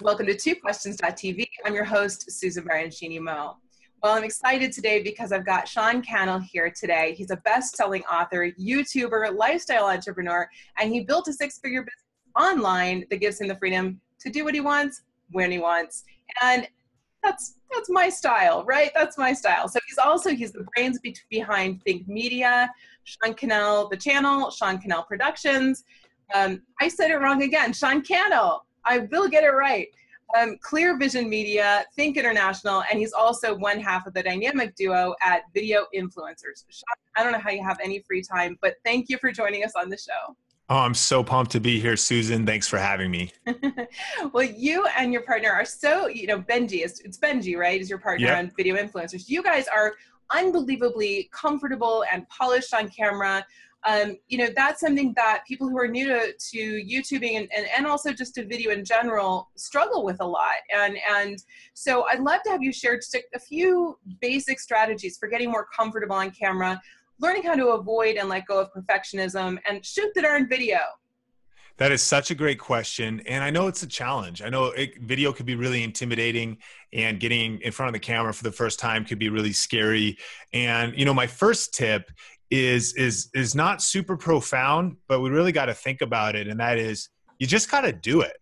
Welcome to TwoQuestions.tv. I'm your host, Susan Baroncini-Moe. Well, I'm excited today because I've got Cannell here today. He's a best-selling author, YouTuber, lifestyle entrepreneur, and he built a six-figure business online that gives him the freedom to do what he wants, when he wants. And that's my style, right? That's my style. So he's the brains behind Think Media, Cannell, the channel, Cannell Productions. I said it wrong again, Cannell. I will get it right. Clear Vision Media, Think International, and he's also one half of the dynamic duo at Video Influencers. Sean, I don't know how you have any free time, but thank you for joining us on the show. Oh, I'm so pumped to be here, Susan. Thanks for having me. Well, you and your partner are so, Benji, it's Benji, right? Is your partner on Video Influencers. You guys are unbelievably comfortable and polished on camera. That's something that people who are new to YouTubing and also just to video in general struggle with a lot. And so I'd love to have you share just a few basic strategies for getting more comfortable on camera, learning how to avoid and let go of perfectionism, and shoot the darn video. That is such a great question. And I know it's a challenge. I know video could be really intimidating, and getting in front of the camera for the first time could be really scary. And, my first tip is not super profound, but we really got to think about it. And that is, you just got to do it.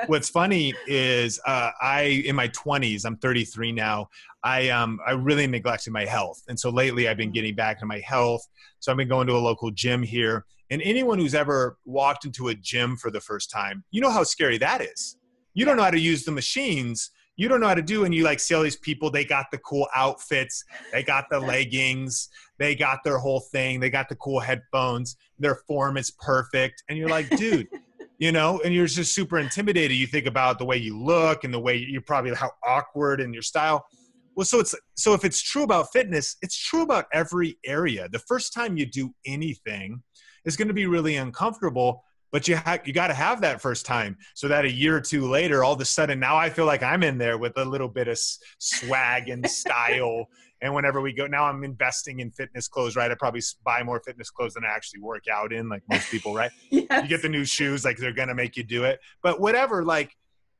What's funny is in my 20s, I'm 33 now, I really neglected my health. And so lately I've been getting back to my health. So I've been going to a local gym here. And anyone who's ever walked into a gym for the first time, you know how scary that is. You don't know how to use the machines. You don't know how to do, and you see all these people, they got the cool outfits, they got the leggings, they got their whole thing, they got the cool headphones, their form is perfect. And you're like, dude, and you're just super intimidated. You think about the way you look and the way you're probably how awkward in your style. Well, so if it's true about fitness, it's true about every area. The first time you do anything is going to be really uncomfortable, but you got to have that first time so that a year or two later, all of a sudden, now I feel like I'm in there with a little bit of swag and style. And whenever we go, now I'm investing in fitness clothes, right? I probably buy more fitness clothes than I actually work out in, like most people, right? Yes. You get the new shoes, like they're going to make you do it. But whatever,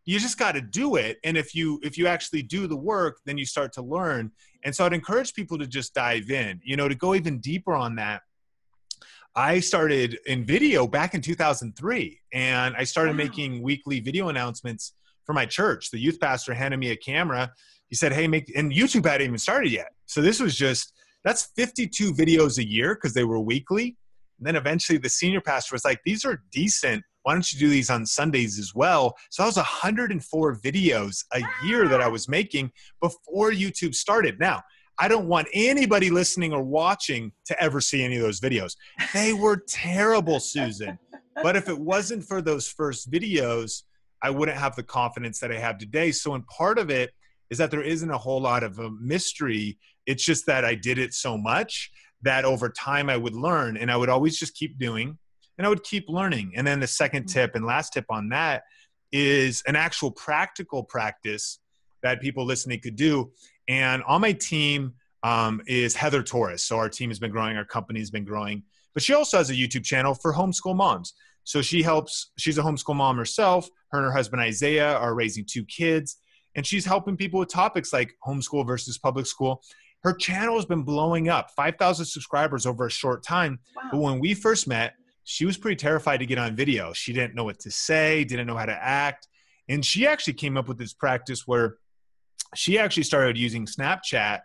you just got to do it. And if you actually do the work, then you start to learn. And so I'd encourage people to just dive in, to go even deeper on that. I started in video back in 2003, and I started making weekly video announcements for my church. The youth pastor handed me a camera. He said, hey, and YouTube hadn't even started yet. So this was that's 52 videos a year because they were weekly. And then eventually the senior pastor was like, these are decent. Why don't you do these on Sundays as well? So I was 104 videos a year that I was making before YouTube started. Now, I don't want anybody listening or watching to ever see any of those videos. They were terrible, Susan. But if it wasn't for those first videos, I wouldn't have the confidence that I have today. So in part of it is that there isn't a whole lot of a mystery. It's just that I did it so much that over time I would learn, and I would always just keep doing, and I would keep learning. And then the second tip and last tip on that is an actual practical practice that people listening could do. And on my team is Heather Torres. So our team has been growing, our company has been growing, but she also has a YouTube channel for homeschool moms. So she's a homeschool mom herself. Her and her husband, Isaiah, are raising 2 kids, and she's helping people with topics like homeschool versus public school. Her channel has been blowing up, 5,000 subscribers over a short time. Wow. But when we first met, she was pretty terrified to get on video. She didn't know what to say, didn't know how to act. And she actually came up with this practice where she actually started using Snapchat,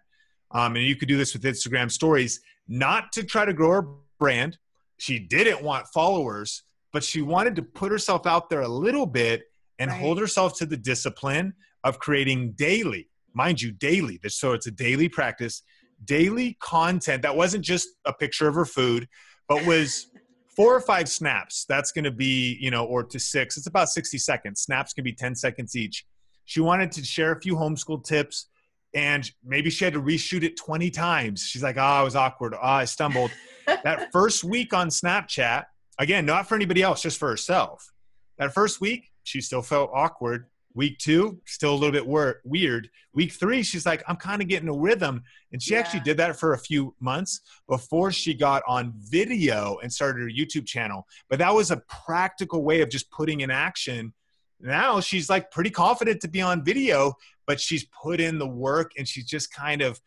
and you could do this with Instagram stories, not to try to grow her brand. She didn't want followers, but she wanted to put herself out there a little bit and hold herself to the discipline of creating daily, mind you, daily. So it's a daily practice, daily content that wasn't just a picture of her food, but was 4 or 5 snaps. That's going to be, or to 6. It's about 60 seconds. Snaps can be 10 seconds each. She wanted to share a few homeschool tips, and maybe she had to reshoot it 20 times. She's like, I was awkward. I stumbled. That first week on Snapchat, again, not for anybody else, just for herself. That first week, she still felt awkward. Week 2, still a little bit weird. Week 3, she's like, I'm kind of getting a rhythm. And she actually did that for a few months before she got on video and started her YouTube channel. But that was a practical way of just putting in action Now she's like pretty confident to be on video, but she's put in the work and she's just kind of,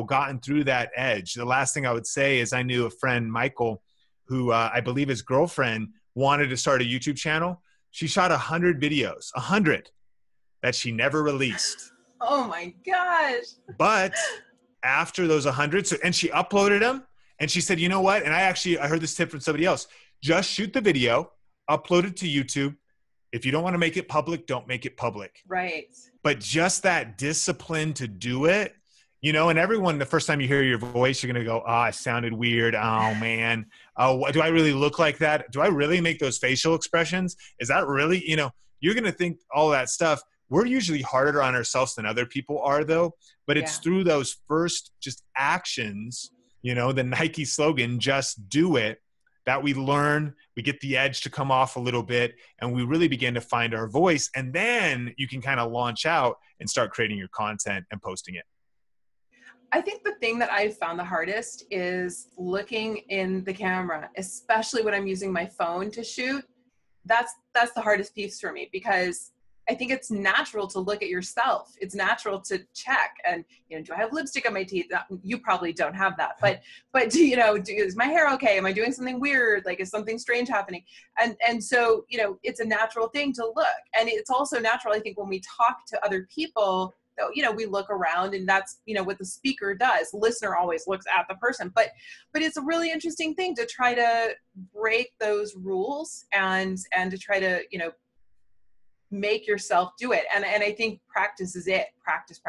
gotten through that edge. The last thing I would say is I knew a friend, Michael, who I believe his girlfriend wanted to start a YouTube channel. She shot 100 videos, 100 that she never released. Oh my gosh. But after those 100, and she uploaded them and she said, you know what? And I heard this tip from somebody else. Just shoot the video, upload it to YouTube. If you don't want to make it public, don't make it public. Right. But just that discipline to do it, and everyone, the first time you hear your voice, you're going to go, oh, I sounded weird. Oh, man. Oh, do I really look like that? Do I really make those facial expressions? Is that really, you're going to think all that stuff. We're usually harder on ourselves than other people are, though. But it's through those first just actions, the Nike slogan, just do it, that we learn, we get the edge to come off a little bit, and we really begin to find our voice. And then you can kind of launch out and start creating your content and posting it. I think the thing that I've found the hardest is looking in the camera, especially when I'm using my phone to shoot. That's the hardest piece for me, because I think it's natural to look at yourself. It's natural to check and, do I have lipstick on my teeth? You probably don't have that, but is my hair okay? Am I doing something weird? Like, is something strange happening? And so, it's a natural thing to look. And it's also natural, I think, when we talk to other people, we look around, and that's, what the speaker does. The listener always looks at the person, but it's a really interesting thing to try to break those rules and to try to, make yourself do it. And I think practice is it. Practice.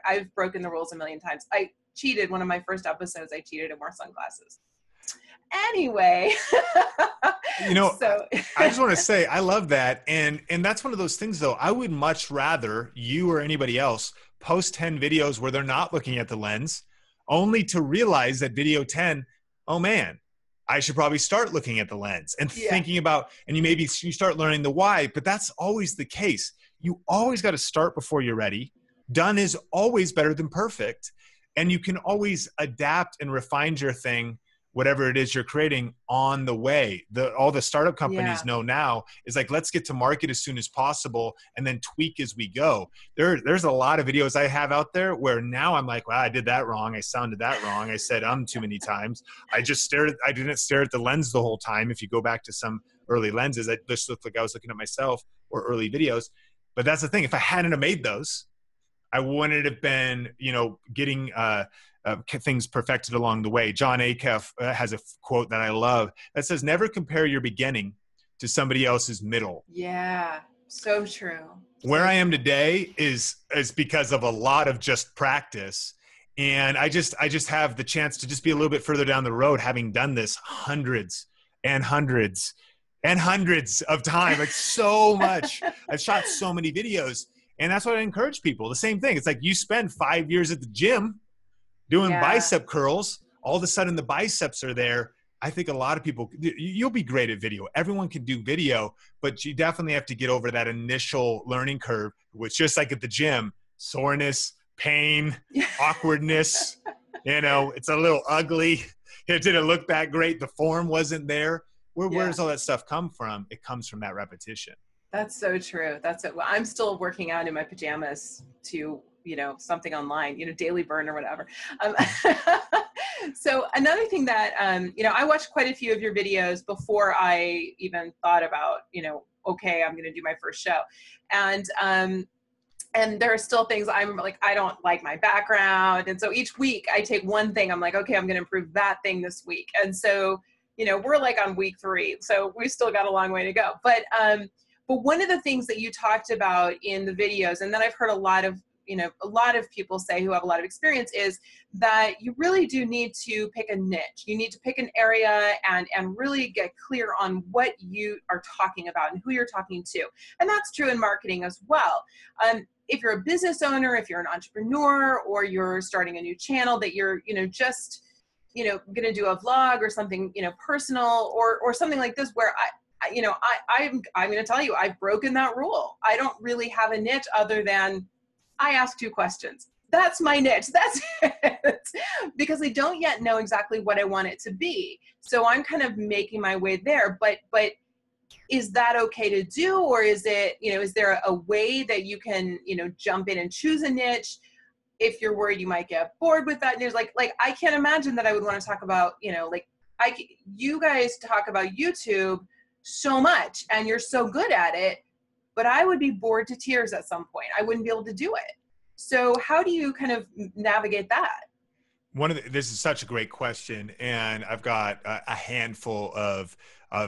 I've broken the rules a million times. I cheated. One of my first episodes, I cheated and wore sunglasses. Anyway. So. I just want to say, I love that. And that's one of those things, though. I would much rather you or anybody else post 10 videos where they're not looking at the lens, only to realize that video 10, oh man, I should probably start looking at the lens and thinking about, and you start learning the why, but that's always the case. You always got to start before you're ready. Done is always better than perfect. And you can always adapt and refine your thing, whatever it is you're creating, on the way. All the startup companies know now is like, let's get to market as soon as possible and then tweak as we go. There's a lot of videos I have out there where now I'm like, wow, I did that wrong. I sounded that wrong. I said too many times. I didn't stare at the lens the whole time. If you go back to some early lenses, I just looked like I was looking at myself, or early videos. But that's the thing. If I hadn't have made those, I wouldn't have been, getting things perfected along the way. John Acuff has a quote that I love that says, never compare your beginning to somebody else's middle. Yeah, so true. Where I am today is because of a lot of just practice. And I just have the chance to just be a little bit further down the road, having done this hundreds and hundreds and hundreds of times, like so much. I've shot so many videos. And that's what I encourage people. The same thing. It's like you spend 5 years at the gym doing bicep curls. All of a sudden the biceps are there. I think a lot of people, you'll be great at video. Everyone can do video, but you definitely have to get over that initial learning curve, which, just like at the gym, soreness, pain, awkwardness, it's a little ugly. It didn't look that great. The form wasn't there. Where does all that stuff come from? It comes from that repetition. That's so true. That's it. Well, I'm still working out in my pajamas to, something online, Daily Burn or whatever. So another thing that, I watched quite a few of your videos before I even thought about, okay, I'm going to do my first show. And there are still things I'm like, I don't like my background. And so each week I take one thing. I'm like, okay, I'm going to improve that thing this week. And so, we're like on week 3, so we still got a long way to go. But one of the things that you talked about in the videos, and that I've heard a lot of people say who have a lot of experience, is that you really do need to pick a niche. You need to pick an area and really get clear on what you are talking about and who you're talking to. And that's true in marketing as well. If you're a business owner, if you're an entrepreneur, or you're starting a new channel that you're, just, going to do a vlog or something, personal or something like this, where I'm going to tell you, I've broken that rule. I don't really have a niche other than I ask 2 questions. That's my niche. That's it. Because I don't yet know exactly what I want it to be. So I'm kind of making my way there. But is that okay to do? Or is it, is there a way that you can, jump in and choose a niche if you're worried you might get bored with that? And there's like, I can't imagine that I would want to talk about, you guys talk about YouTube so much and you're so good at it, but I would be bored to tears at some point. I wouldn't be able to do it. So how do you kind of navigate that? This is such a great question, and I've got a handful of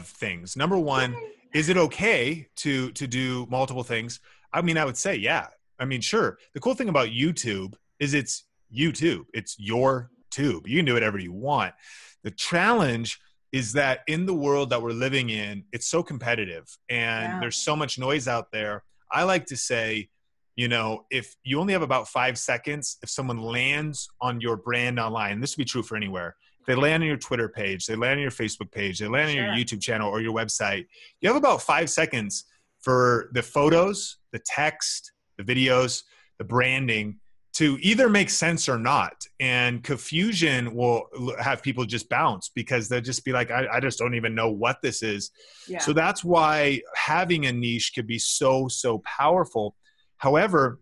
things. Number one, is it okay to do multiple things? I mean, I would say, yeah. I mean, sure. The cool thing about YouTube is it's YouTube. It's your tube. You can do whatever you want. The challenge is that in the world that we're living in, it's so competitive and there's so much noise out there. I like to say, if you only have about 5 seconds, if someone lands on your brand online, and this would be true for anywhere, if they land on your Twitter page, they land on your Facebook page, they land on your YouTube channel or your website, you have about 5 seconds for the photos, the text, the videos, the branding to either make sense or not. And confusion will have people just bounce because they'll just be like, I just don't even know what this is. Yeah. So that's why having a niche could be so, so powerful. However,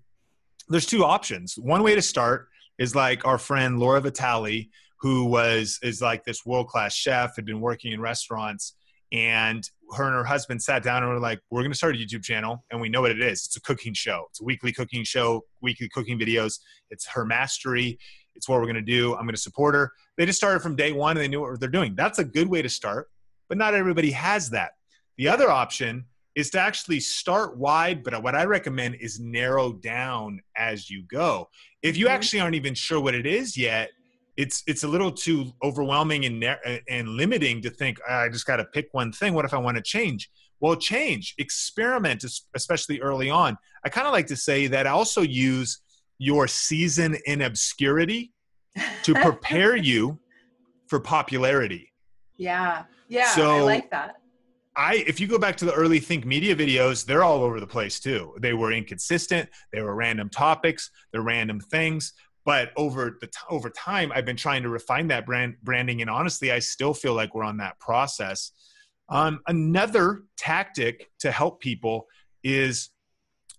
there's two options. One way to start is like our friend Laura Vitale, who is like this world-class chef, had been working in restaurants, and her husband sat down and were like, we're going to start a YouTube channel, and we know what it is. It's a cooking show. It's a weekly cooking show, weekly cooking videos. It's her mastery. It's what we're going to do. I'm going to support her. They just started from day one, and they knew what they're doing. That's a good way to start, but not everybody has that. The other option is to actually start wide, but what I recommend is narrow down as you go. If you actually aren't even sure what it is yet, it's a little too overwhelming and limiting to think, I just got to pick one thing. What if I want to change? Well, change, experiment, especially early on. I kind of like to say that I also use your season in obscurity to prepare you for popularity. Yeah. So, I like that. If you go back to the early Think Media videos, they're all over the place too. They were inconsistent. They were random topics. They're random things. But over time, I've been trying to refine that branding. And honestly, I still feel like we're on that process. Another tactic to help people is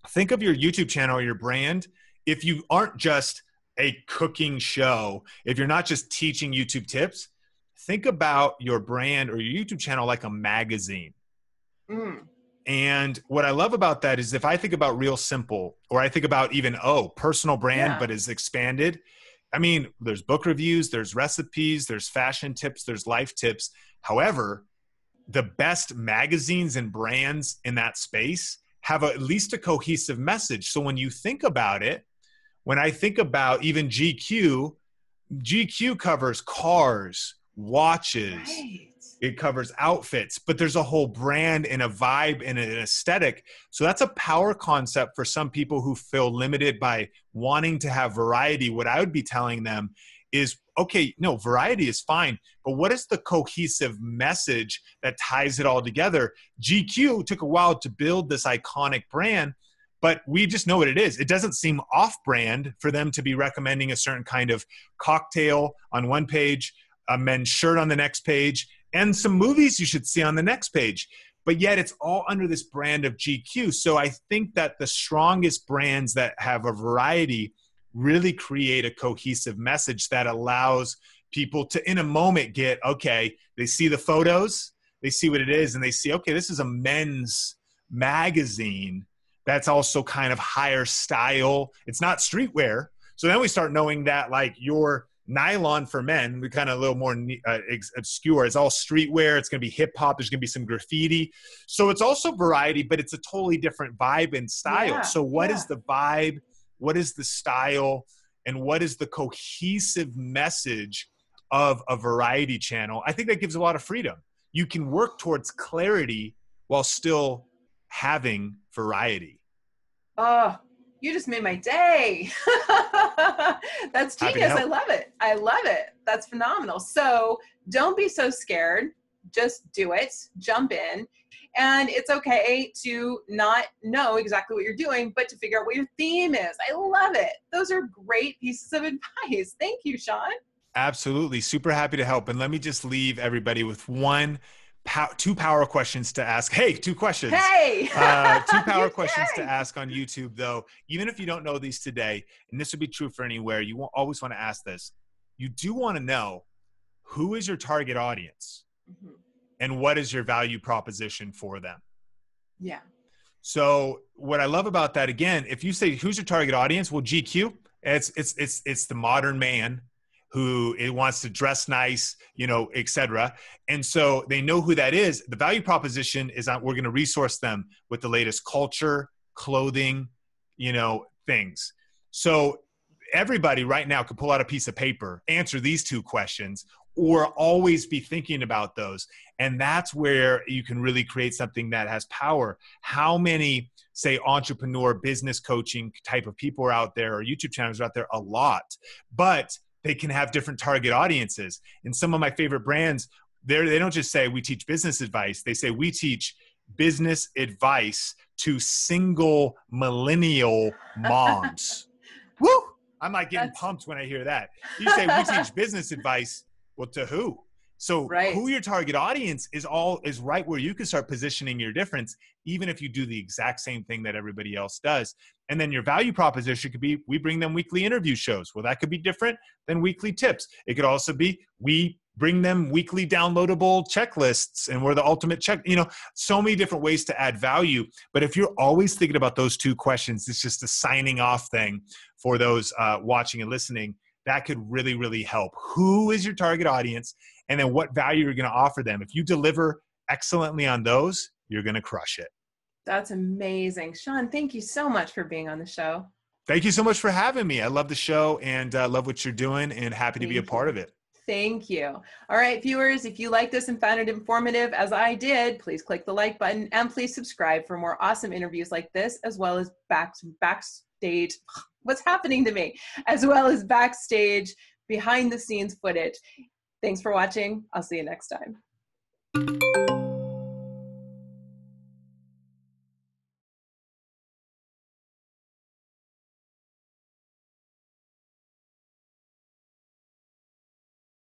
think of your YouTube channel or your brand. If you aren't just a cooking show, if you're not just teaching YouTube tips, think about your brand or your YouTube channel like a magazine. And what I love about that is if I think about Real Simple, or I think about even, personal brand, but is expanded. I mean, there's book reviews, there's recipes, there's fashion tips, there's life tips. However, the best magazines and brands in that space have at least a cohesive message. So when you think about it, when I think about even GQ covers cars, watches, it covers outfits, but there's a whole brand and a vibe and an aesthetic. So that's a power concept for some people who feel limited by wanting to have variety. What I would be telling them is, okay, no, variety is fine, but what is the cohesive message that ties it all together? GQ took a while to build this iconic brand, but we just know what it is. It doesn't seem off-brand for them to be recommending a certain kind of cocktail on one page, a men's shirt on the next page, and some movies you should see on the next page. But yet it's all under this brand of GQ. So I think that the strongest brands that have a variety really create a cohesive message that allows people to, in a moment, get, okay, they see the photos, they see what it is, and they see, okay, this is a men's magazine that's also kind of higher style. It's not streetwear. So then we start knowing that, like, your nylon for men, we kind of a little more obscure. It's all streetwear. It's going to be hip hop. There's going to be some graffiti. So it's also variety, but it's a totally different vibe and style. So what is the vibe? What is the style? And what is the cohesive message of a variety channel? I think that gives a lot of freedom. You can work towards clarity while still having variety. Oh, you just made my day. That's genius. I love it. I love it. That's phenomenal. So don't be so scared. Just do it. Jump in. And it's okay to not know exactly what you're doing, but to figure out what your theme is. I love it. Those are great pieces of advice. Thank you, Sean. Absolutely. Super happy to help. And let me just leave everybody with one two power questions to ask. Hey, two questions. Hey! Two power questions to ask on YouTube, though. Even if you don't know these today, and this would be true for anywhere, you always want to ask this. You do want to know, who is your target audience? Mm-hmm. And what is your value proposition for them? Yeah. So what I love about that, again, if you say, who's your target audience? Well, GQ, it's the modern man who it wants to dress nice, you know, et cetera. And so they know who that is. The value proposition is that we're going to resource them with the latest culture, clothing, you know, things. So everybody right now could pull out a piece of paper, answer these two questions, or always be thinking about those. And that's where you can really create something that has power. How many, say, entrepreneur, business coaching type of people are out there, or YouTube channels are out there? A lot. But they can have different target audiences. And some of my favorite brands, they don't just say we teach business advice. They say we teach business advice to single millennial moms. Woo! I'm like getting pumped when I hear that. You say we teach business advice. Well, to who? So who your target audience is right where you can start positioning your difference, even if you do the exact same thing that everybody else does. And then your value proposition could be, we bring them weekly interview shows. Well, that could be different than weekly tips. It could also be, we bring them weekly downloadable checklists, and we're the ultimate check, you know, so many different ways to add value. But if you're always thinking about those two questions, it's just a signing off thing for those watching and listening. That could really, really help. Who is your target audience? And then what value you're going to offer them. If you deliver excellently on those, you're going to crush it. That's amazing. Sean, thank you so much for being on the show. Thank you so much for having me. I love the show and love what you're doing, and happy to be a part of it. Thank you. All right, viewers, if you like this and found it informative, as I did, please click the like button and please subscribe for more awesome interviews like this, as well as backstage, what's happening to me, as well as backstage, behind the scenes footage. Thanks for watching. I'll see you next time.